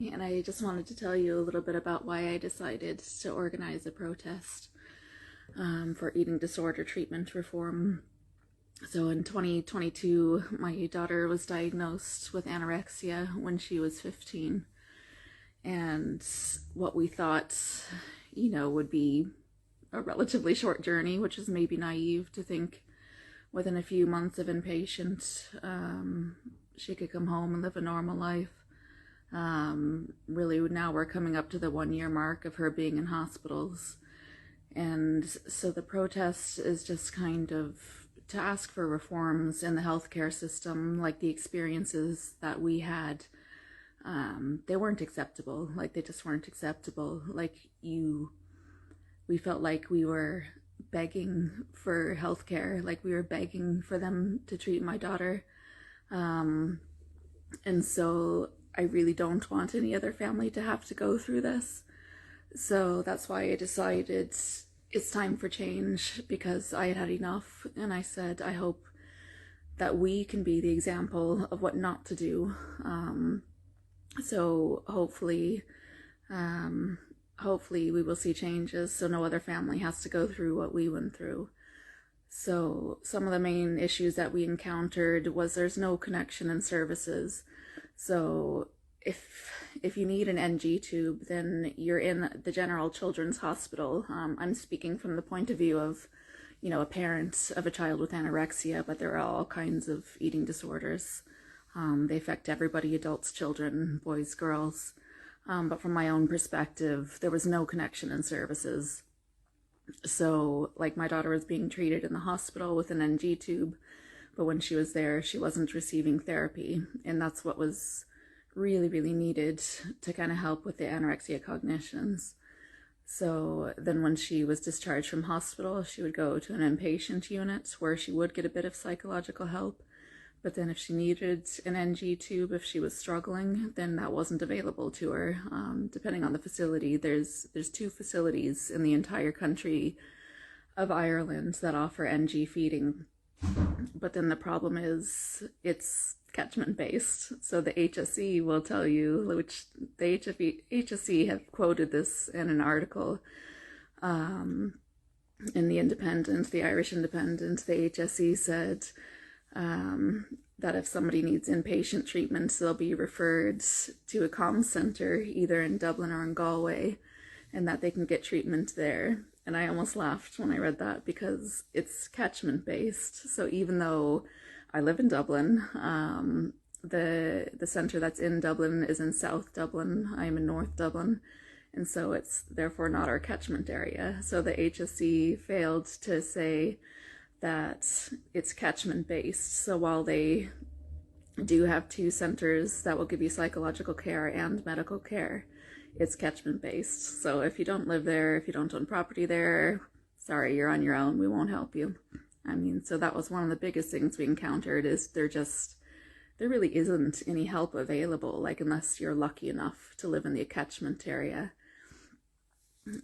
And I just wanted to tell you a little bit about why I decided to organize a protest for eating disorder treatment reform. So in 2022, my daughter was diagnosed with anorexia when she was 15. And what we thought, would be a relatively short journey, which is maybe naive to think within a few months of inpatient, she could come home and live a normal life. Really, now we're coming up to the 1 year mark of her being in hospitals. And so the protest is just kind of to ask for reforms in the healthcare system, like the experiences that we had. They weren't acceptable. Like, they just weren't acceptable. We felt like we were begging for healthcare, like we were begging for them to treat my daughter. And so I really don't want any other family to have to go through this. So that's why I decided it's time for change, because I had had enough. And I said, I hope that we can be the example of what not to do. So hopefully we will see changes so no other family has to go through what we went through. So some of the main issues that we encountered was there's no connection in services. So if you need an NG tube, then you're in the General Children's Hospital. I'm speaking from the point of view of, a parent of a child with anorexia, but there are all kinds of eating disorders. They affect everybody, adults, children, boys, girls. But from my own perspective, there was no connection in services. So, like, my daughter was being treated in the hospital with an NG tube, but when she was there, she wasn't receiving therapy. And that's what was really, really needed to kind of help with the anorexia cognitions. So then when she was discharged from hospital, she would go to an inpatient unit where she would get a bit of psychological help. But then if she needed an NG tube, if she was struggling, then that wasn't available to her. Depending on the facility, there's 2 facilities in the entire country of Ireland that offer NG feeding. But then the problem is it's catchment based. So the HSE will tell you, which the HSE have quoted this in an article in the Independent, the Irish Independent. The HSE said that if somebody needs inpatient treatment, they'll be referred to a comms centre either in Dublin or in Galway, and that they can get treatment there. And I almost laughed when I read that, because it's catchment based. So even though I live in Dublin, the centre that's in Dublin is in South Dublin. I'm in North Dublin, and so it's therefore not our catchment area. So the HSE failed to say that it's catchment based. So while they do have 2 centers that will give you psychological care and medical care, it's catchment based. So if you don't live there, if you don't own property there, sorry, you're on your own. We won't help you. So that was one of the biggest things we encountered, is there really isn't any help available, like, unless you're lucky enough to live in the catchment area.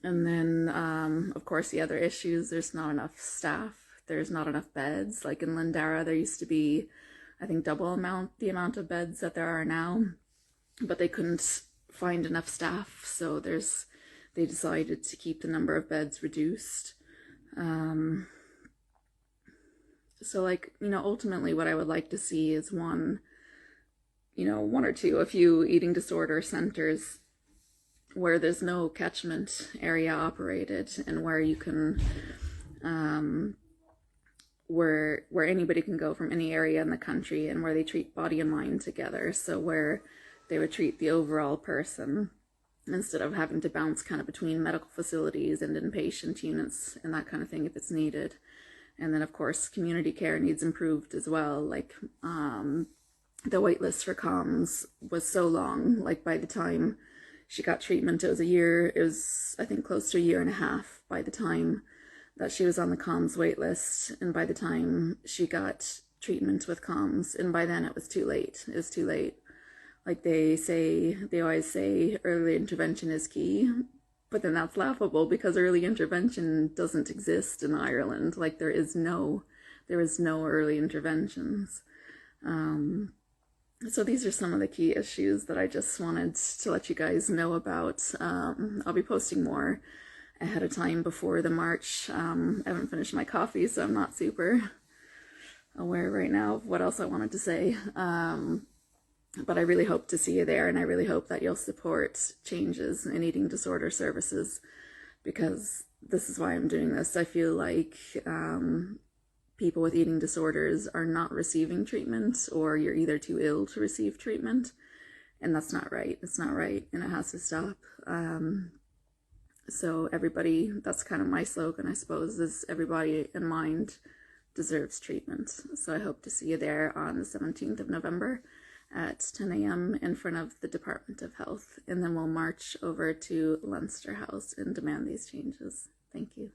And then, of course, the other issues, there's not enough staff. There's not enough beds. Like in Lindara, there used to be, I think, double the amount of beds that there are now, but they couldn't find enough staff, so they decided to keep the number of beds reduced. So, ultimately what I would like to see is one or two, a few eating disorder centers where there's no catchment area operated, and where you can where anybody can go from any area in the country, and where they treat body and mind together. So where they would treat the overall person instead of having to bounce kind of between medical facilities and inpatient units and that kind of thing if it's needed. And then, of course, community care needs improved as well. Like, the wait list for comms was so long. Like, by the time she got treatment, it was I think close to 1.5 years by the time that she was on the comms wait list, and by the time she got treatment with comms, and by then it was too late. It was too late. Like they always say early intervention is key, but then that's laughable, because early intervention doesn't exist in Ireland. Like, there is no early interventions. So these are some of the key issues that I just wanted to let you guys know about. I'll be posting more ahead of time before the march. I haven't finished my coffee, so I'm not super aware right now of what else I wanted to say. But I really hope to see you there, and I really hope that you'll support changes in eating disorder services, because this is why I'm doing this. I feel like people with eating disorders are not receiving treatment, or you're either too ill to receive treatment, and that's not right. It's not right, and it has to stop. So everybody, that's kind of my slogan, I suppose, is everybody in mind deserves treatment. So I hope to see you there on the 17th of November at 10 a.m. in front of the Department of Health, and then we'll march over to Leinster House and demand these changes. Thank you.